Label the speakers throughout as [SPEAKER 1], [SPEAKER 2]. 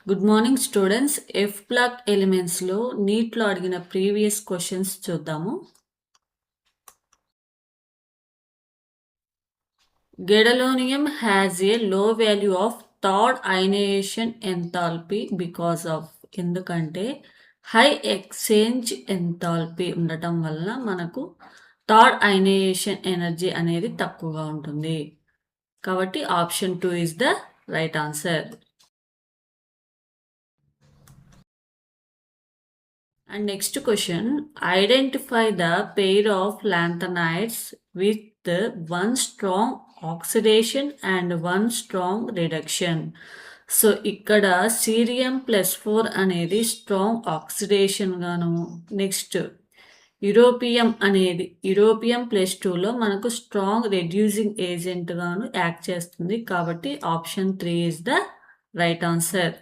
[SPEAKER 1] Good morning students. F block ఎలిమెంట్స్లో నీట్లో అడిగిన ప్రీవియస్ క్వశ్చన్స్ చూద్దాము. Gadolinium has a low value of third ionisation enthalpy because of, ఎందుకంటే high exchange enthalpy ఉండటం వల్ల మనకు థర్డ్ అయనైజేషన్ ఎనర్జీ అనేది తక్కువగా ఉంటుంది. కాబట్టి option 2 is the right answer. And next question, identify the pair of lanthanides with one strong oxidation and one strong reduction. So ఇక్కడ cerium +4 అనేది స్ట్రాంగ్ ఆక్సిడేషన్ గాను, నెక్స్ట్ యూరోపియం అనేది యూరోపియం +2లో మనకు స్ట్రాంగ్ రెడ్యూసింగ్ ఏజెంట్ గాను act చేస్తుంది. కాబట్టి option 3 is the right answer.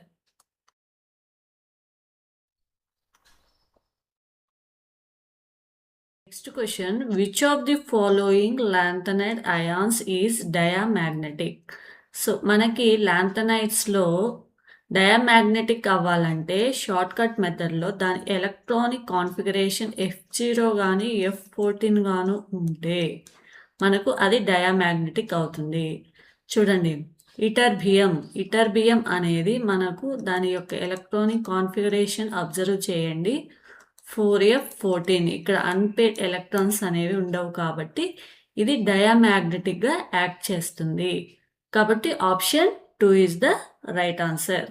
[SPEAKER 1] Next question, which of the following lanthanide ions is diamagnetic? So మనకి ల్యాంథనైడ్స్లో డయామాగ్నెటిక్ అవ్వాలంటే షార్ట్ కట్ మెథడ్లో దాని ఎలక్ట్రానిక్ కాన్ఫిగరేషన్ F0 కానీ F14 గాను ఉంటే మనకు అది డయామాగ్నెటిక్ అవుతుంది. చూడండి, ఇటర్బియం అనేది మనకు దాని యొక్క ఎలక్ట్రానిక్ కాన్ఫిగరేషన్ అబ్జర్వ్ చేయండి. 4F14, ఇక్కడ అన్పేడ్ ఎలక్ట్రాన్స్ అనేవి ఉండవు కాబట్టి ఇది డయామాగ్నెటిక్గా యాక్ట్ చేస్తుంది. కాబట్టి option 2 is the right answer.